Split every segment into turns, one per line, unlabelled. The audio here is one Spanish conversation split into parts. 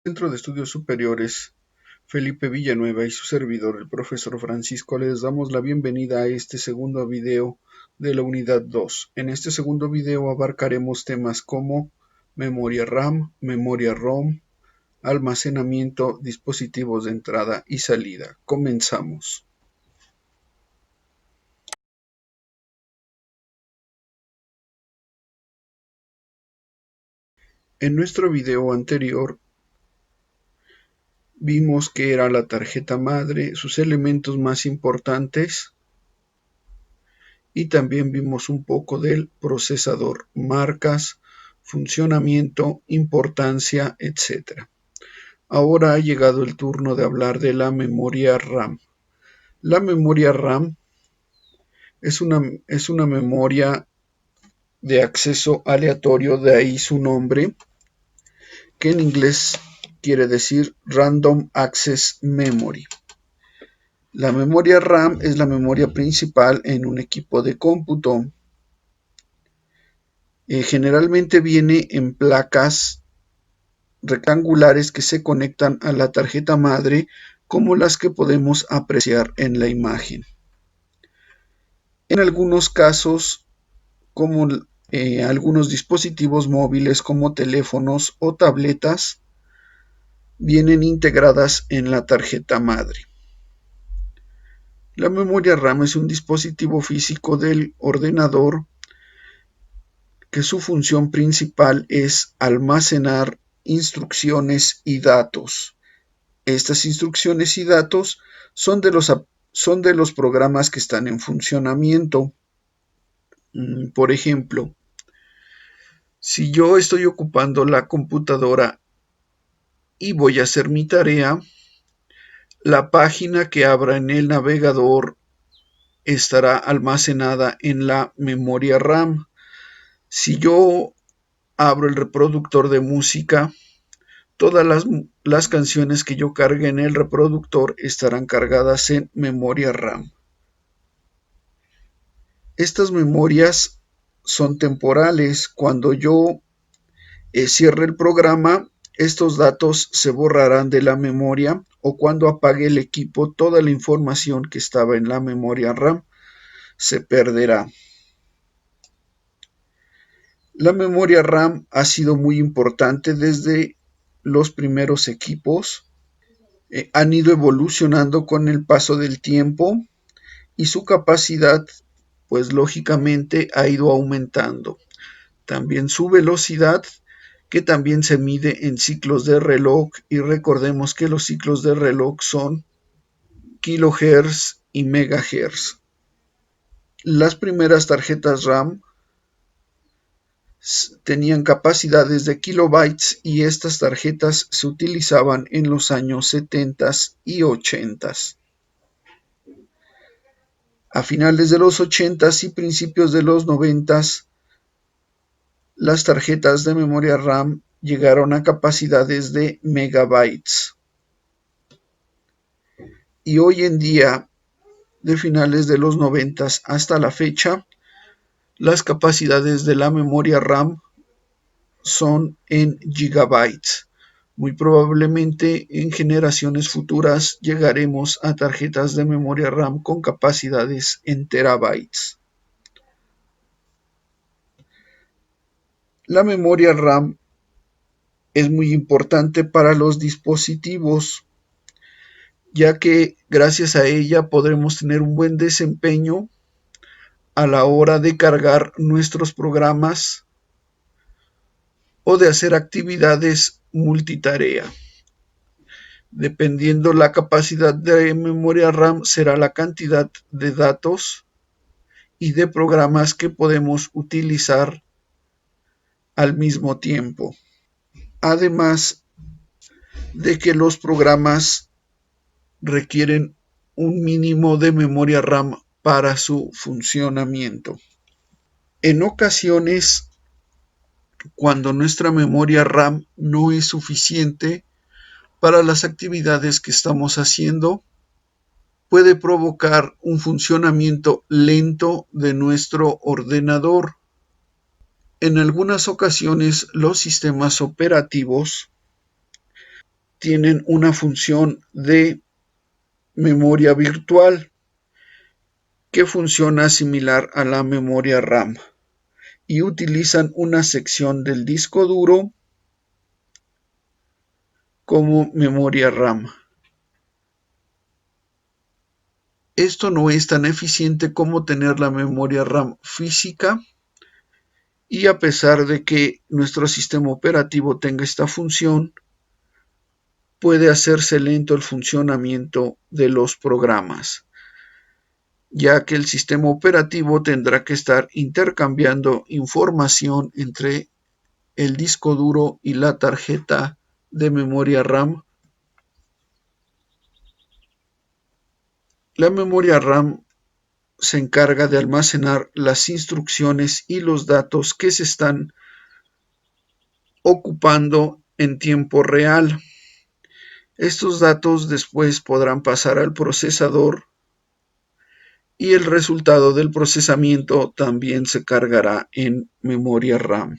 Centro de Estudios Superiores Felipe Villanueva y su servidor, el profesor Francisco, les damos la bienvenida a este segundo video de la unidad 2. En este segundo video abarcaremos temas como memoria RAM, memoria ROM, almacenamiento, dispositivos de entrada y salida. Comenzamos. En nuestro video anterior vimos que era la tarjeta madre, sus elementos más importantes, y también vimos un poco del procesador, marcas, funcionamiento, importancia, etc. Ahora ha llegado el turno de hablar de la memoria RAM. La memoria RAM es una memoria de acceso aleatorio, de ahí su nombre, que en inglés quiere decir Random Access Memory. La memoria RAM es la memoria principal en un equipo de cómputo. Generalmente viene en placas rectangulares que se conectan a la tarjeta madre, como las que podemos apreciar en la imagen. En algunos casos, como algunos dispositivos móviles como teléfonos o tabletas, vienen integradas en la tarjeta madre. La memoria RAM es un dispositivo físico del ordenador que su función principal es almacenar instrucciones y datos. Estas instrucciones y datos son de los programas que están en funcionamiento. Por ejemplo, si yo estoy ocupando la computadora y voy a hacer mi tarea, la página que abra en el navegador estará almacenada en la memoria RAM. Si yo abro el reproductor de música, todas las canciones que yo cargue en el reproductor estarán cargadas en memoria RAM. Estas memorias son temporales. Cuando yo cierre el programa, estos datos se borrarán de la memoria, o cuando apague el equipo, toda la información que estaba en la memoria RAM se perderá. La memoria RAM ha sido muy importante desde los primeros equipos. Han ido evolucionando con el paso del tiempo y su capacidad, pues lógicamente, ha ido aumentando. También su velocidad, que también se mide en ciclos de reloj, y recordemos que los ciclos de reloj son kilohertz y megahertz. Las primeras tarjetas RAM tenían capacidades de kilobytes y estas tarjetas se utilizaban en los años 70 y 80. A finales de los 80 y principios de los 90, las tarjetas de memoria RAM llegaron a capacidades de megabytes. Y hoy en día, de finales de los 90 hasta la fecha, las capacidades de la memoria RAM son en gigabytes. Muy probablemente en generaciones futuras llegaremos a tarjetas de memoria RAM con capacidades en terabytes. La memoria RAM es muy importante para los dispositivos, ya que gracias a ella podremos tener un buen desempeño a la hora de cargar nuestros programas o de hacer actividades multitarea. Dependiendo la capacidad de memoria RAM, será la cantidad de datos y de programas que podemos utilizar al mismo tiempo. Además de que los programas requieren un mínimo de memoria RAM para su funcionamiento. En ocasiones, cuando nuestra memoria RAM no es suficiente para las actividades que estamos haciendo, puede provocar un funcionamiento lento de nuestro ordenador. En algunas ocasiones, los sistemas operativos tienen una función de memoria virtual que funciona similar a la memoria RAM y utilizan una sección del disco duro como memoria RAM. Esto no es tan eficiente como tener la memoria RAM física, y a pesar de que nuestro sistema operativo tenga esta función, puede hacerse lento el funcionamiento de los programas, ya que el sistema operativo tendrá que estar intercambiando información entre el disco duro y la tarjeta de memoria RAM. La memoria RAM se encarga de almacenar las instrucciones y los datos que se están ocupando en tiempo real. Estos datos después podrán pasar al procesador y el resultado del procesamiento también se cargará en memoria RAM.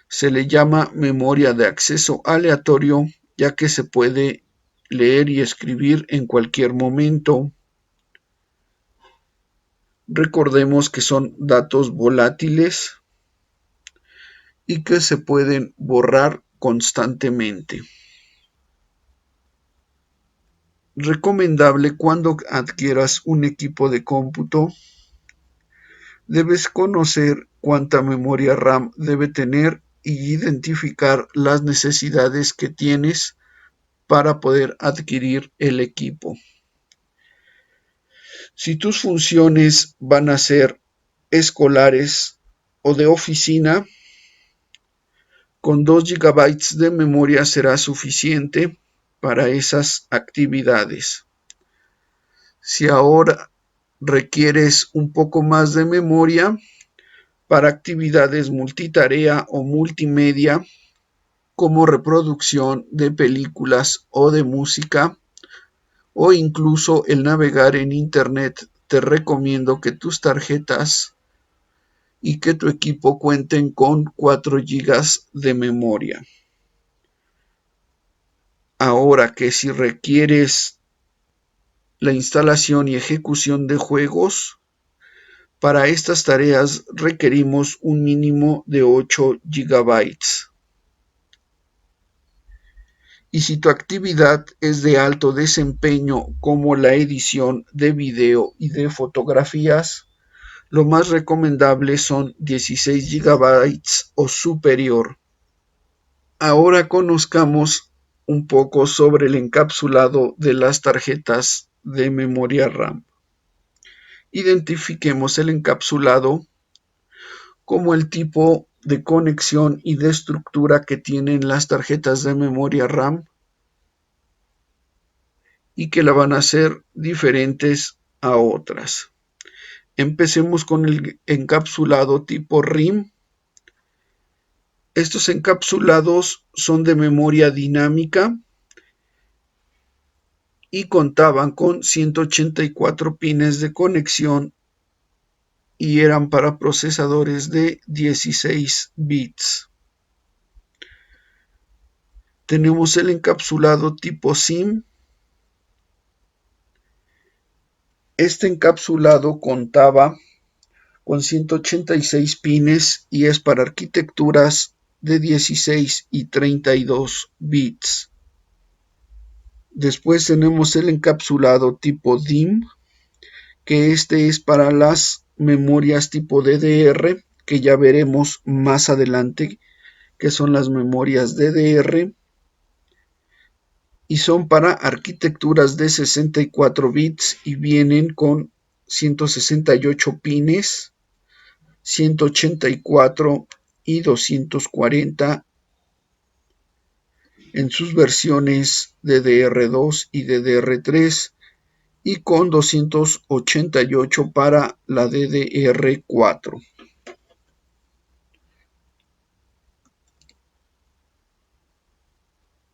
Se le llama memoria de acceso aleatorio, ya que se puede leer y escribir en cualquier momento. Recordemos que son datos volátiles y que se pueden borrar constantemente. Recomendable cuando adquieras un equipo de cómputo, debes conocer cuánta memoria RAM debe tener y identificar las necesidades que tienes para poder adquirir el equipo. Si tus funciones van a ser escolares o de oficina, con 2 GB de memoria será suficiente para esas actividades. Si ahora requieres un poco más de memoria para actividades multitarea o multimedia, como reproducción de películas o de música, o incluso el navegar en Internet, te recomiendo que tus tarjetas y que tu equipo cuenten con 4 GB de memoria. Ahora que si requieres la instalación y ejecución de juegos, para estas tareas requerimos un mínimo de 8 GB. Y si tu actividad es de alto desempeño como la edición de video y de fotografías, lo más recomendable son 16 GB o superior. Ahora conozcamos un poco sobre el encapsulado de las tarjetas de memoria RAM. Identifiquemos el encapsulado como el tipo de conexión y de estructura que tienen las tarjetas de memoria RAM y que la van a hacer diferentes a otras. Empecemos con el encapsulado tipo RIM. Estos encapsulados son de memoria dinámica y contaban con 184 pines de conexión y eran para procesadores de 16 bits. Tenemos el encapsulado tipo SIM. Este encapsulado contaba con 186 pines y es para arquitecturas de 16 y 32 bits. Después tenemos el encapsulado tipo DIMM, que este es para las memorias tipo DDR, que ya veremos más adelante, que son las memorias DDR, y son para arquitecturas de 64 bits y vienen con 168 pines, 184 y 240 en sus versiones DDR2 y DDR3 y con 288 para la DDR4.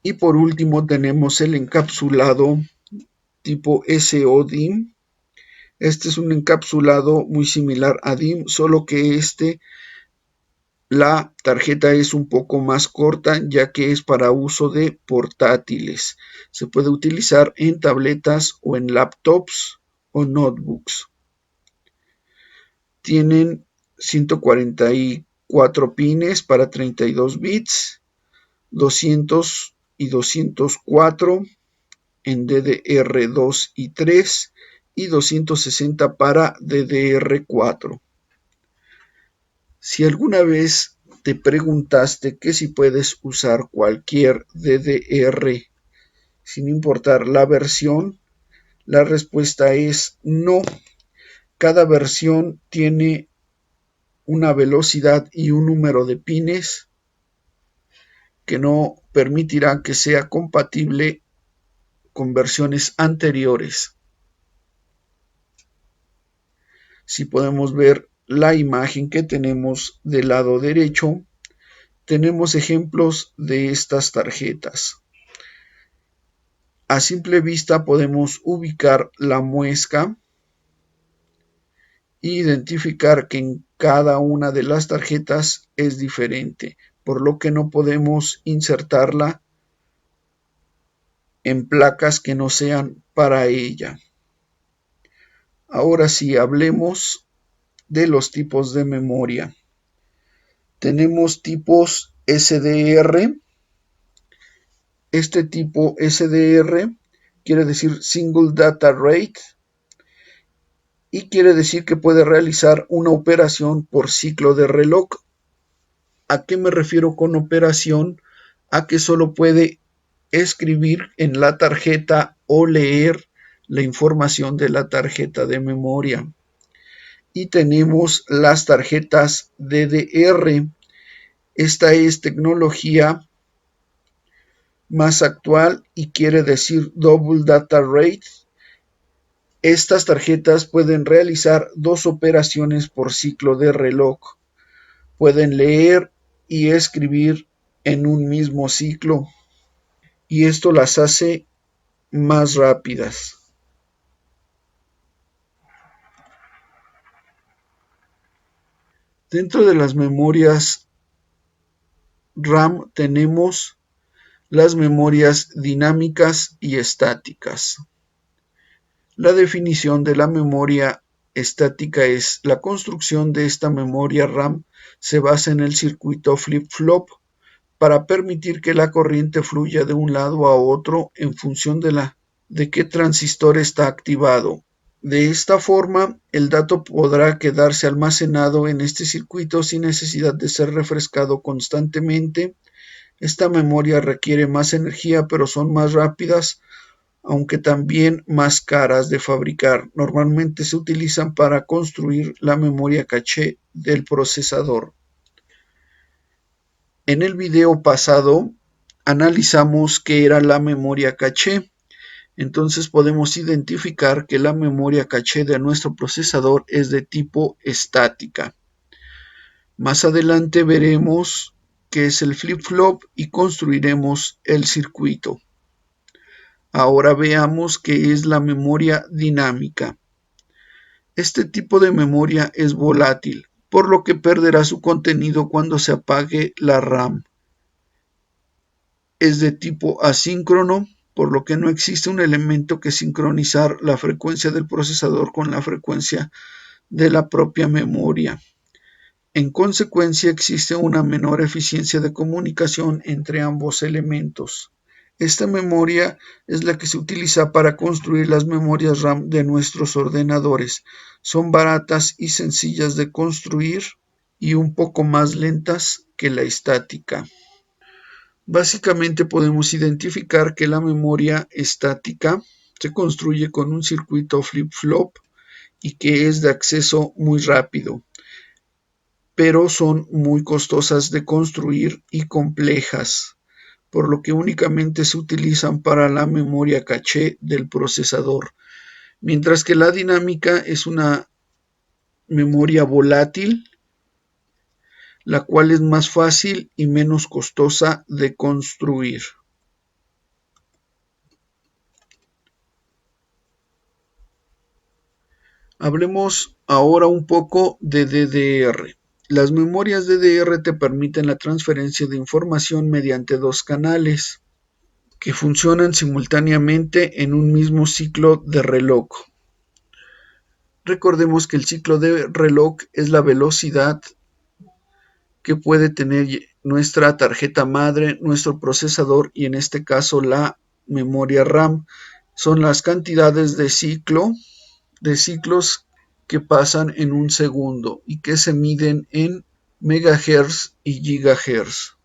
Y por último tenemos el encapsulado tipo SODIMM. Este es un encapsulado muy similar a DIMM, solo que este La tarjeta es un poco más corta ya que es para uso de portátiles. Se puede utilizar en tabletas o en laptops o notebooks. Tienen 144 pines para 32 bits, 200 y 204 en DDR2 y 3 y 260 para DDR4. Si alguna vez te preguntaste que si puedes usar cualquier DDR sin importar la versión, la respuesta es no. Cada versión tiene una velocidad y un número de pines que no permitirá que sea compatible con versiones anteriores. Si podemos ver la imagen que tenemos del lado derecho, tenemos ejemplos de estas tarjetas. A simple vista podemos ubicar la muesca e identificar que en cada una de las tarjetas es diferente, por lo que no podemos insertarla en placas que no sean para ella. Ahora sí, hablemos de los tipos de memoria. Tenemos tipos SDR. Este tipo SDR quiere decir Single Data Rate y quiere decir que puede realizar una operación por ciclo de reloj. ¿A qué me refiero con operación? A que solo puede escribir en la tarjeta o leer la información de la tarjeta de memoria. Y tenemos las tarjetas DDR. Esta es tecnología más actual y quiere decir Double Data Rate. Estas tarjetas pueden realizar dos operaciones por ciclo de reloj. Pueden leer y escribir en un mismo ciclo y esto las hace más rápidas. Dentro de las memorias RAM tenemos las memorias dinámicas y estáticas. La definición de la memoria estática es: la construcción de esta memoria RAM se basa en el circuito flip-flop para permitir que la corriente fluya de un lado a otro en función de qué transistor está activado. De esta forma, el dato podrá quedarse almacenado en este circuito sin necesidad de ser refrescado constantemente. Esta memoria requiere más energía, pero son más rápidas, aunque también más caras de fabricar. Normalmente se utilizan para construir la memoria caché del procesador. En el video pasado analizamos qué era la memoria caché. Entonces podemos identificar que la memoria caché de nuestro procesador es de tipo estática. Más adelante veremos qué es el flip-flop y construiremos el circuito. Ahora veamos qué es la memoria dinámica. Este tipo de memoria es volátil, por lo que perderá su contenido cuando se apague la RAM. Es de tipo asíncrono, por lo que no existe un elemento que sincronizar la frecuencia del procesador con la frecuencia de la propia memoria. En consecuencia, existe una menor eficiencia de comunicación entre ambos elementos. Esta memoria es la que se utiliza para construir las memorias RAM de nuestros ordenadores. Son baratas y sencillas de construir y un poco más lentas que la estática. Básicamente podemos identificar que la memoria estática se construye con un circuito flip-flop y que es de acceso muy rápido, pero son muy costosas de construir y complejas, por lo que únicamente se utilizan para la memoria caché del procesador, mientras que la dinámica es una memoria volátil, la cual es más fácil y menos costosa de construir. Hablemos ahora un poco de DDR. Las memorias DDR te permiten la transferencia de información mediante dos canales que funcionan simultáneamente en un mismo ciclo de reloj. Recordemos que el ciclo de reloj es la velocidad que puede tener nuestra tarjeta madre, nuestro procesador y en este caso la memoria RAM. Son las cantidades de ciclos que pasan en un segundo y que se miden en megahertz y gigahertz.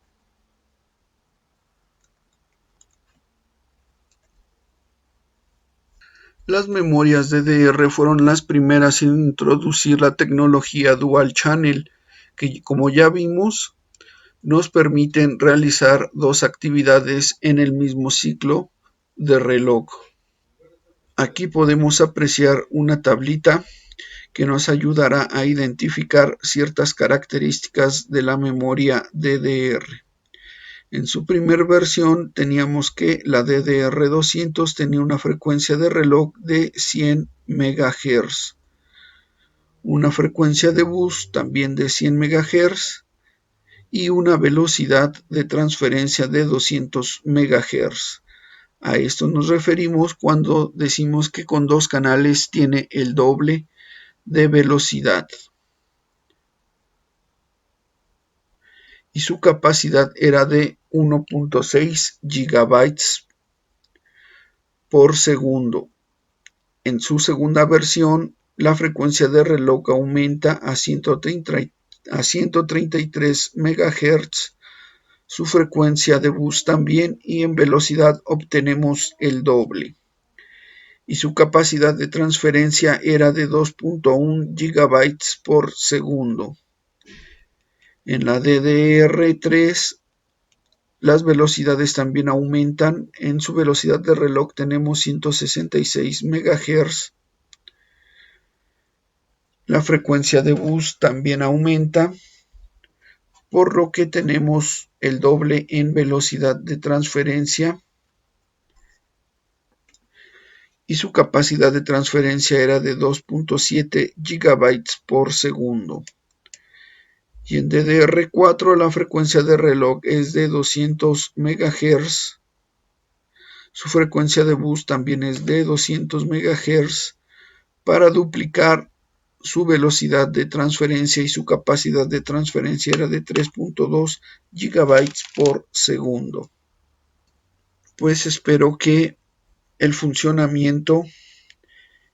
Las memorias DDR fueron las primeras en introducir la tecnología Dual Channel, que como ya vimos, nos permiten realizar dos actividades en el mismo ciclo de reloj. Aquí podemos apreciar una tablita que nos ayudará a identificar ciertas características de la memoria DDR. En su primer versión teníamos que la DDR200 tenía una frecuencia de reloj de 100 MHz, una frecuencia de bus también de 100 MHz y una velocidad de transferencia de 200 MHz. A esto nos referimos cuando decimos que con dos canales tiene el doble de velocidad. Y su capacidad era de 1.6 GB por segundo. En su segunda versión, la frecuencia de reloj aumenta a 133 MHz, su frecuencia de bus también y en velocidad obtenemos el doble. Y su capacidad de transferencia era de 2.1 GB por segundo. En la DDR3 las velocidades también aumentan. En su velocidad de reloj tenemos 166 MHz. La frecuencia de bus también aumenta, por lo que tenemos el doble en velocidad de transferencia. Y su capacidad de transferencia era de 2.7 GB por segundo. Y en DDR4 la frecuencia de reloj es de 200 MHz. Su frecuencia de bus también es de 200 MHz para duplicar su velocidad de transferencia y su capacidad de transferencia era de 3.2 GB por segundo. Pues espero que el funcionamiento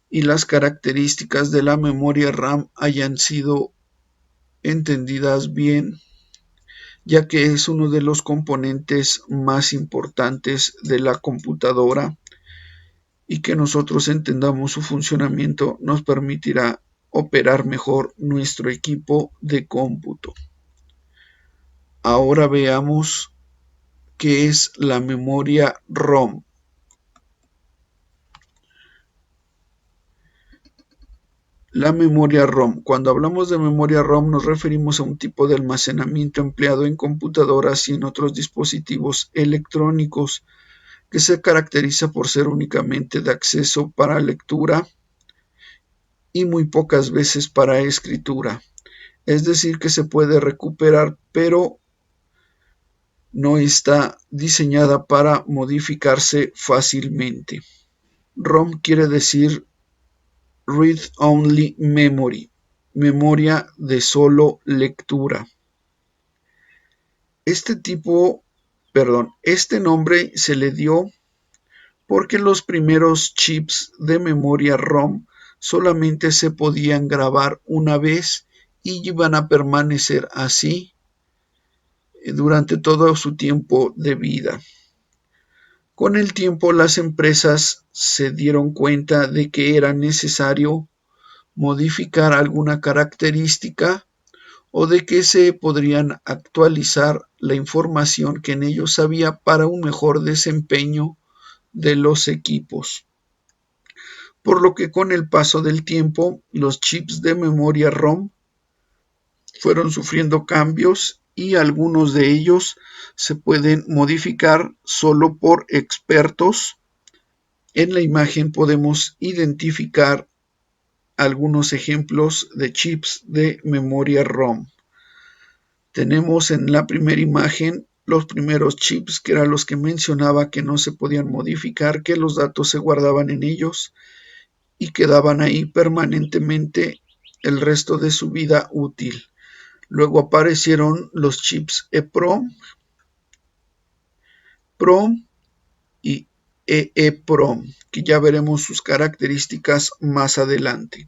y las características de la memoria RAM hayan sido entendidas bien, ya que es uno de los componentes más importantes de la computadora y que nosotros entendamos su funcionamiento nos permitirá operar mejor nuestro equipo de cómputo. Ahora veamos qué es la memoria ROM. La memoria ROM. Cuando hablamos de memoria ROM nos referimos a un tipo de almacenamiento empleado en computadoras y en otros dispositivos electrónicos que se caracteriza por ser únicamente de acceso para lectura y muy pocas veces para escritura. Es decir, que se puede recuperar, pero no está diseñada para modificarse fácilmente. ROM quiere decir Read Only Memory, memoria de solo lectura. Este nombre se le dio porque los primeros chips de memoria ROM solamente se podían grabar una vez y iban a permanecer así durante todo su tiempo de vida. Con el tiempo las empresas se dieron cuenta de que era necesario modificar alguna característica o de que se podrían actualizar la información que en ellos había para un mejor desempeño de los equipos. Por lo que con el paso del tiempo, los chips de memoria ROM fueron sufriendo cambios y algunos de ellos se pueden modificar solo por expertos. En la imagen podemos identificar algunos ejemplos de chips de memoria ROM. Tenemos en la primera imagen los primeros chips, que eran los que mencionaba que no se podían modificar, que los datos se guardaban en ellos y quedaban ahí permanentemente el resto de su vida útil. Luego aparecieron los chips EEPROM, PROM y EEPROM, que ya veremos sus características más adelante.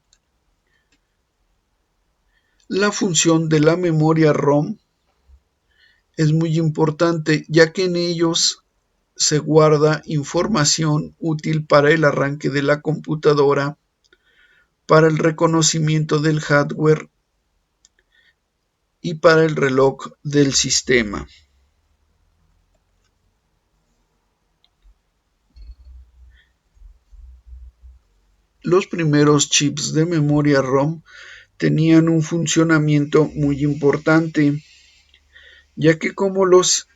La función de la memoria ROM es muy importante, ya que en ellos se guarda información útil para el arranque de la computadora, para el reconocimiento del hardware y para el reloj del sistema. Los primeros chips de memoria ROM tenían un funcionamiento muy importante, ya que como los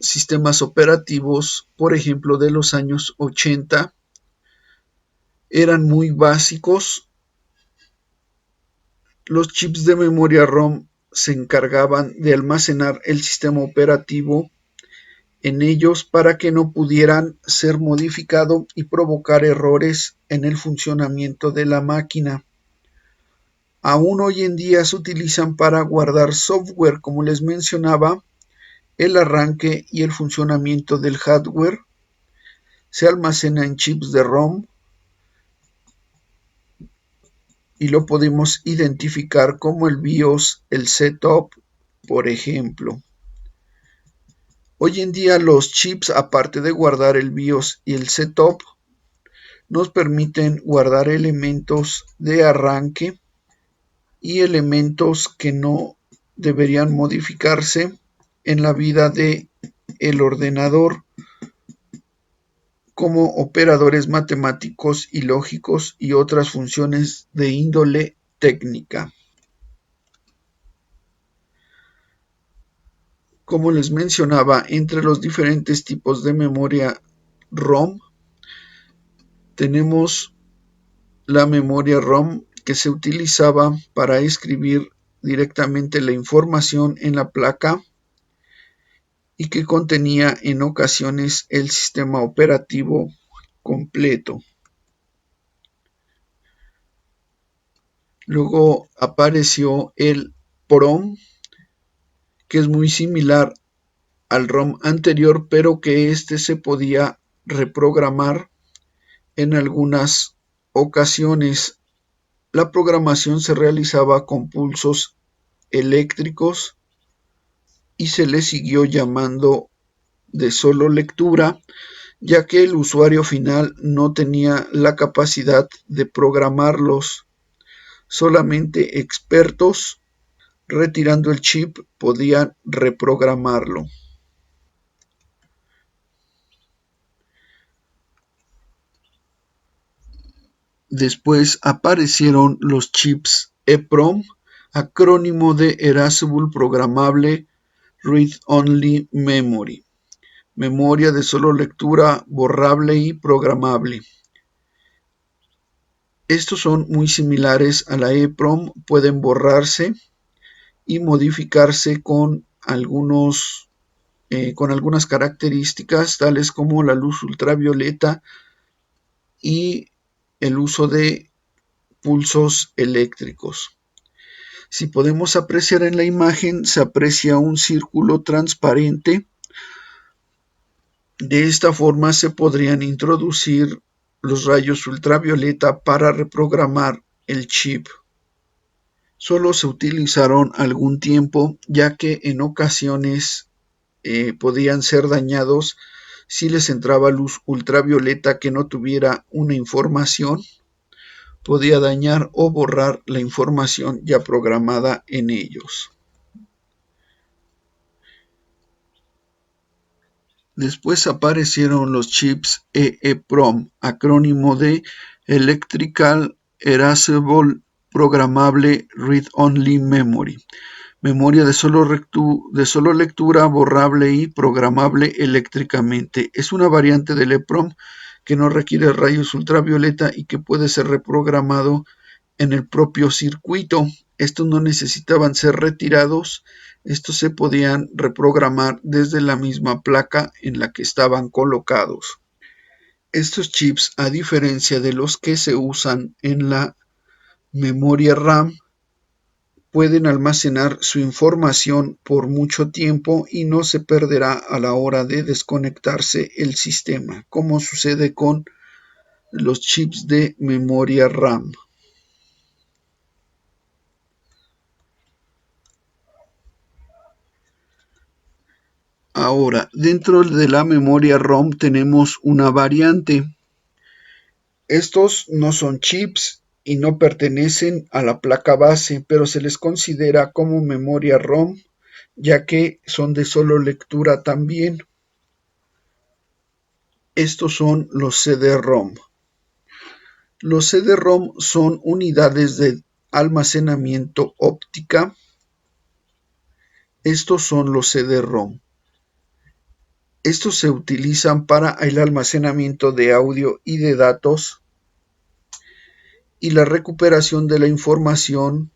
sistemas operativos, por ejemplo, de los años 80, eran muy básicos, los chips de memoria ROM se encargaban de almacenar el sistema operativo en ellos para que no pudieran ser modificado y provocar errores en el funcionamiento de la máquina. Aún hoy en día se utilizan para guardar software, como les mencionaba, el arranque y el funcionamiento del hardware se almacena en chips de ROM y lo podemos identificar como el BIOS, el setup, por ejemplo. Hoy en día los chips, aparte de guardar el BIOS y el setup, nos permiten guardar elementos de arranque y elementos que no deberían modificarse en la vida de el ordenador, como operadores matemáticos y lógicos y otras funciones de índole técnica. Como les mencionaba, entre los diferentes tipos de memoria ROM, tenemos la memoria ROM que se utilizaba para escribir directamente la información en la placa y que contenía en ocasiones el sistema operativo completo. Luego apareció el PROM, que es muy similar al ROM anterior, pero que este se podía reprogramar en algunas ocasiones. La programación se realizaba con pulsos eléctricos y se le siguió llamando de solo lectura, ya que el usuario final no tenía la capacidad de programarlos. Solamente expertos retirando el chip podían reprogramarlo. Después aparecieron los chips EEPROM, acrónimo de Erasable Programmable Read-Only Memory, memoria de solo lectura, borrable y programable. Estos son muy similares a la EEPROM, pueden borrarse y modificarse con algunas características tales como la luz ultravioleta y el uso de pulsos eléctricos. Si podemos apreciar en la imagen, se aprecia un círculo transparente. De esta forma se podrían introducir los rayos ultravioleta para reprogramar el chip. Solo se utilizaron algún tiempo, ya que en ocasiones podían ser dañados si les entraba luz ultravioleta que no tuviera una información. Podía dañar o borrar la información ya programada en ellos. Después aparecieron los chips EEPROM, acrónimo de Electrical Erasable Programmable Read-Only Memory, memoria de solo lectura, borrable y programable eléctricamente. Es una variante del EEPROM que no requiere rayos ultravioleta y que puede ser reprogramado en el propio circuito. Estos no necesitaban ser retirados Estos se podían reprogramar desde la misma placa en la que estaban colocados. Estos chips, a diferencia de los que se usan en la memoria RAM, pueden almacenar su información por mucho tiempo y no se perderá a la hora de desconectarse el sistema, como sucede con los chips de memoria RAM. Ahora, dentro de la memoria ROM tenemos una variante. Estos no son chips y no pertenecen a la placa base, pero se les considera como memoria ROM, ya que son de solo lectura también. Estos son los CD-ROM. Los CD-ROM son unidades de almacenamiento óptica. Estos son los CD-ROM. Estos se utilizan para el almacenamiento de audio y de datos y la recuperación de la información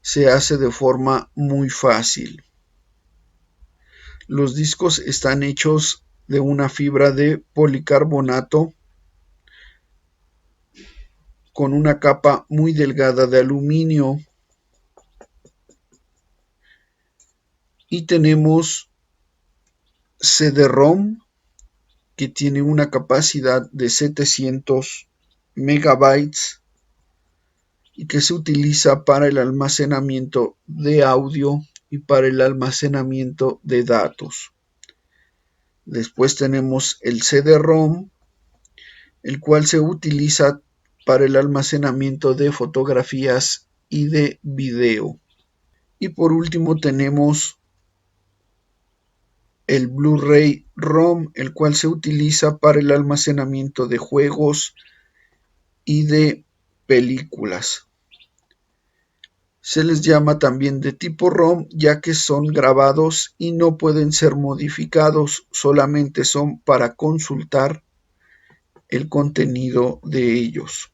se hace de forma muy fácil. Los discos están hechos de una fibra de policarbonato con una capa muy delgada de aluminio y tenemos CD-ROM que tiene una capacidad de 700 megabytes y que se utiliza para el almacenamiento de audio y para el almacenamiento de datos. Después tenemos el CD-ROM, el cual se utiliza para el almacenamiento de fotografías y de video. Y por último tenemos el Blu-ray ROM, el cual se utiliza para el almacenamiento de juegos y de películas. Se les llama también de tipo ROM ya que son grabados y no pueden ser modificados, solamente son para consultar el contenido de ellos.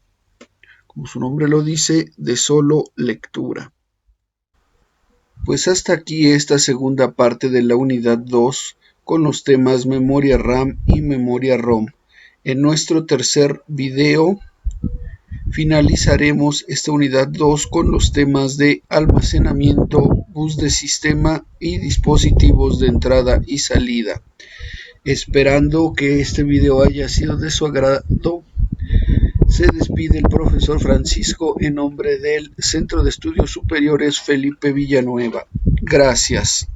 Como su nombre lo dice, de solo lectura. Pues hasta aquí esta segunda parte de la unidad 2 con los temas memoria RAM y memoria ROM. En nuestro tercer video finalizaremos esta unidad 2 con los temas de almacenamiento, bus de sistema y dispositivos de entrada y salida. Esperando que este video haya sido de su agrado, se despide el profesor Francisco en nombre del Centro de Estudios Superiores Felipe Villanueva. Gracias.